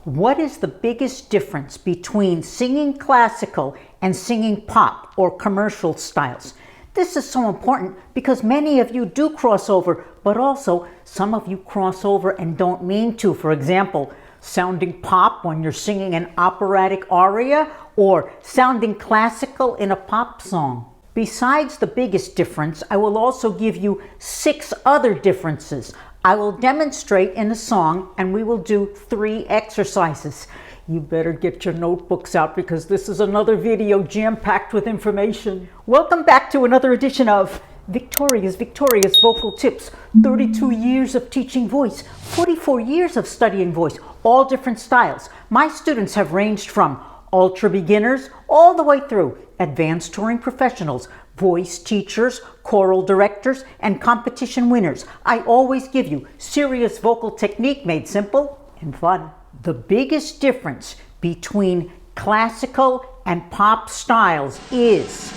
What is the biggest difference between singing classical and singing pop or commercial styles? This is so important because many of you do cross over, but also some of you cross over and don't mean to. For example, sounding pop when you're singing an operatic aria or sounding classical in a pop song. Besides the biggest difference, I will also give you 6 other differences. I will demonstrate in a song and we will do 3 exercises. You better get your notebooks out because this is another video jam-packed with information. Welcome back to another edition of Victoria's Vocal Tips. 32 years of teaching voice, 44 years of studying voice, all different styles. My students have ranged from ultra beginners all the way through advanced touring professionals, voice teachers, choral directors, and competition winners. I always give you serious vocal technique made simple and fun. The biggest difference between classical and pop styles is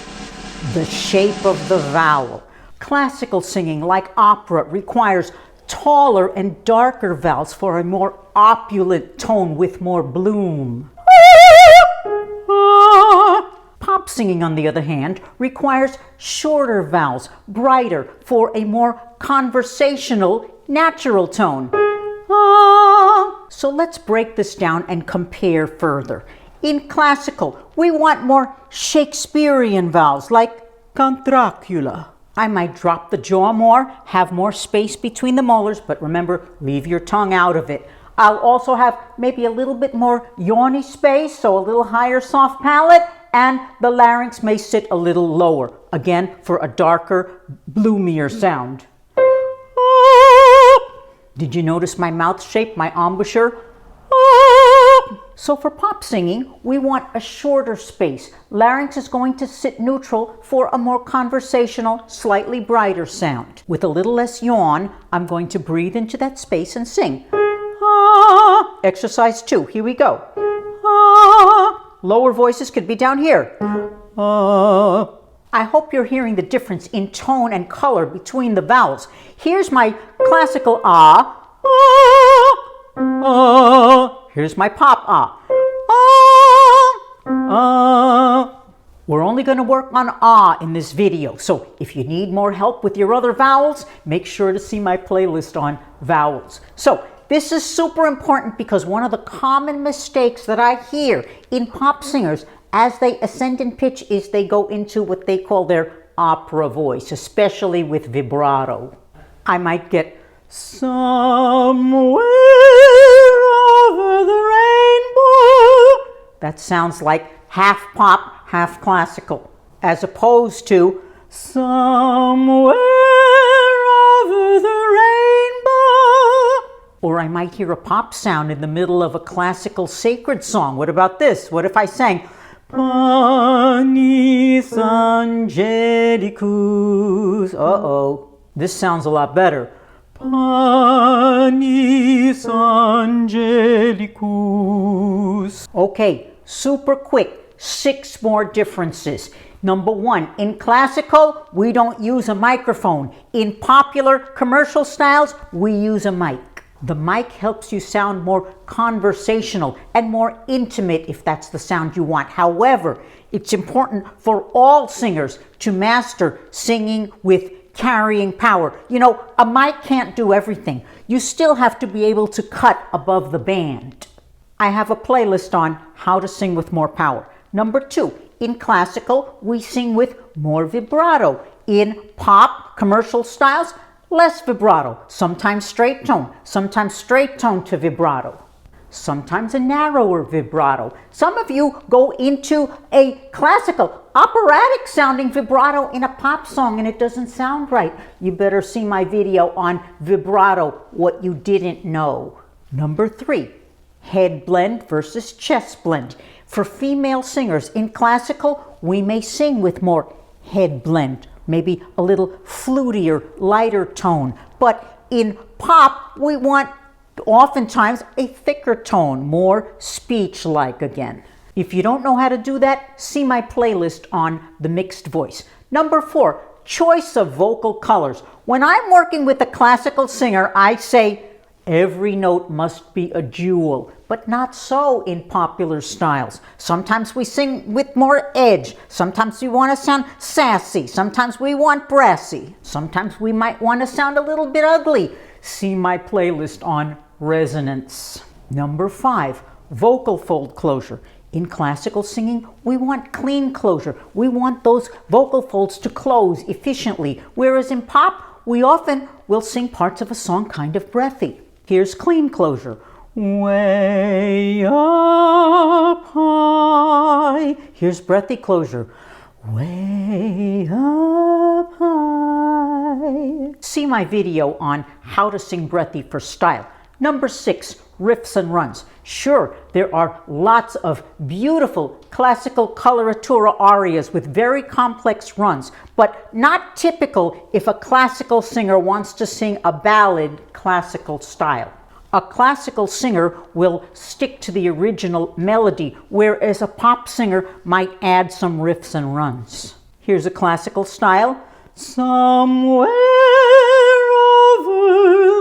the shape of the vowel. Classical singing, like opera, requires taller and darker vowels for a more opulent tone with more bloom. Pop singing, on the other hand, requires shorter vowels, brighter, for a more conversational, natural tone. So let's break this down and compare further. In classical, we want more Shakespearean vowels, like contracula. I might drop the jaw more, have more space between the molars, but remember, leave your tongue out of it. I'll also have maybe a little bit more yawny space, so a little higher soft palate, and the larynx may sit a little lower, again, for a darker, bloomier sound. Did you notice my mouth shape, my embouchure? So for pop singing, we want a shorter space. Larynx is going to sit neutral for a more conversational, slightly brighter sound. With a little less yawn, I'm going to breathe into that space and sing. Exercise 2, here we go. Lower voices could be down here. I hope you're hearing the difference in tone and color between the vowels. Here's my classical ah. Here's my pop ah. We're only going to work on ah in this video, so if you need more help with your other vowels, make sure to see my playlist on vowels. So this is super important because one of the common mistakes that I hear in pop singers as they ascend in pitch is they go into what they call their opera voice, especially with vibrato. I might get somewhere over the rainbow. That sounds like half pop, half classical, as opposed to somewhere over the rainbow. Or I might hear a pop sound in the middle of a classical sacred song. What about this? What if I sang Panis Angelicus? Uh-oh, this sounds a lot better. Panis Angelicus. Okay, super quick, 6 more differences. Number 1, in classical, we don't use a microphone. In popular commercial styles, we use a mic. The mic helps you sound more conversational and more intimate if that's the sound you want. However, it's important for all singers to master singing with carrying power. You know, a mic can't do everything. You still have to be able to cut above the band. I have a playlist on how to sing with more power. Number 2, in classical, we sing with more vibrato. In pop, commercial styles, less vibrato, sometimes straight tone to vibrato, sometimes a narrower vibrato. Some of you go into a classical, operatic sounding vibrato in a pop song and it doesn't sound right. You better see my video on vibrato, what you didn't know. Number 3, head blend versus chest blend. For female singers in classical, we may sing with more head blend, maybe a little flutier, lighter tone. But in pop, we want oftentimes a thicker tone, more speech-like again. If you don't know how to do that, see my playlist on the mixed voice. Number 4, choice of vocal colors. When I'm working with a classical singer, I say every note must be a jewel. but not so in popular styles. Sometimes we sing with more edge. Sometimes we want to sound sassy. Sometimes we want brassy. Sometimes we might want to sound a little bit ugly. See my playlist on resonance. Number 5, vocal fold closure. In classical singing, we want clean closure. We want those vocal folds to close efficiently, whereas in pop, we often will sing parts of a song kind of breathy. Here's clean closure. Way up high. Here's breathy closure. Way up high. See my video on how to sing breathy for style. Number 6, riffs and runs. Sure, there are lots of beautiful classical coloratura arias with very complex runs, but not typical if a classical singer wants to sing a ballad classical style. A classical singer will stick to the original melody, whereas a pop singer might add some riffs and runs. Here's a classical style. Somewhere over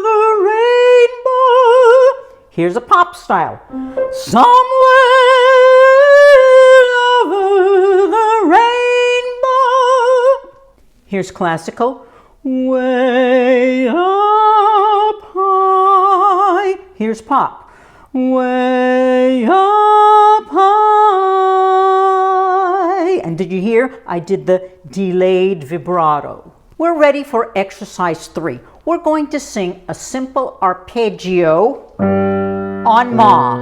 the rainbow. Here's a pop style. Somewhere over the rainbow. Here's classical. Way up high. Here's pop. Way up high. And did you hear? I did the delayed vibrato. We're ready for exercise 3. We're going to sing a simple arpeggio on Ma.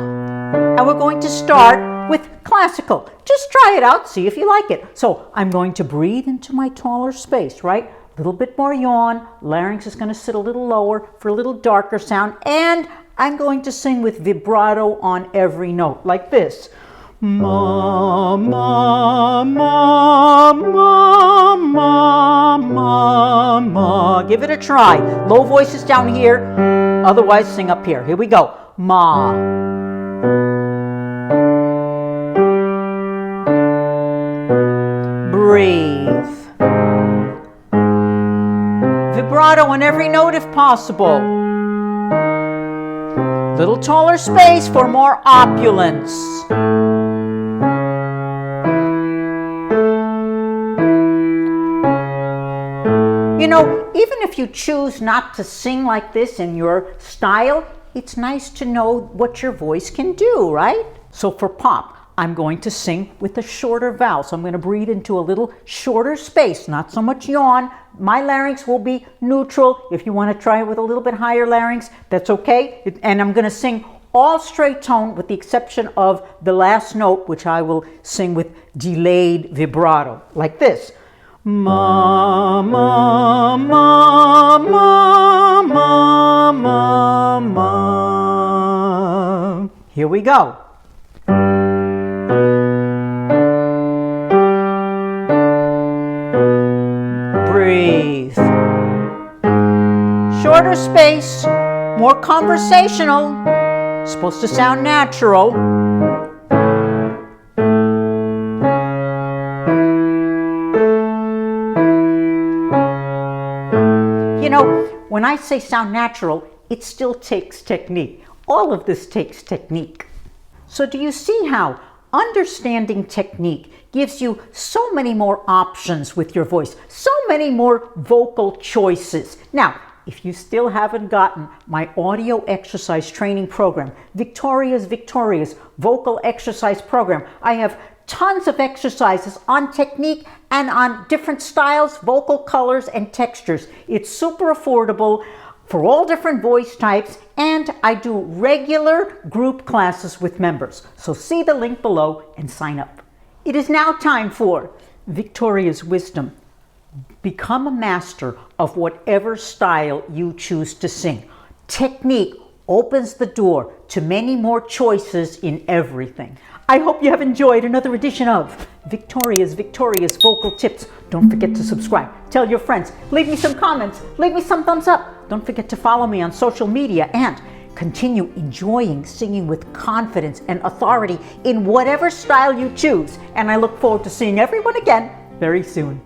And we're going to start with classical. Just try it out, see if you like it. So I'm going to breathe into my taller space, right? A little bit more yawn. Larynx is going to sit a little lower for a little darker sound. And I'm going to sing with vibrato on every note, like this. Ma, ma, ma, ma, ma, ma, ma. Give it a try. Low voices down here, otherwise sing up here. Here we go. Ma. Breathe. Vibrato on every note if possible. Little taller space for more opulence. You know, even if you choose not to sing like this in your style, it's nice to know what your voice can do, right? So for pop, I'm going to sing with a shorter vowel. So I'm going to breathe into a little shorter space, not so much yawn. My larynx will be neutral. If you want to try it with a little bit higher larynx, that's okay. And I'm going to sing all straight tone with the exception of the last note, which I will sing with delayed vibrato, like this. Ma, ma, ma, ma, ma, ma, ma. Here we go. Breathe. Shorter space, more conversational. Supposed to sound natural. You know, when I say sound natural, it still takes technique. All of this takes technique. So do you see how understanding technique gives you so many more options with your voice, so many more vocal choices? Now, if you still haven't gotten my audio exercise training program, Victoria's vocal exercise program, I have tons of exercises on technique and on different styles, vocal colors, and textures. It's super affordable for all different voice types, and I do regular group classes with members. So see the link below and sign up. It is now time for Victoria's Wisdom. Become a master of whatever style you choose to sing. Technique opens the door to many more choices in everything. I hope you have enjoyed another edition of Victoria's Vocal Tips. Don't forget to subscribe. Tell your friends. Leave me some comments. Leave me some thumbs up. Don't forget to follow me on social media and continue enjoying singing with confidence and authority in whatever style you choose. And I look forward to seeing everyone again very soon.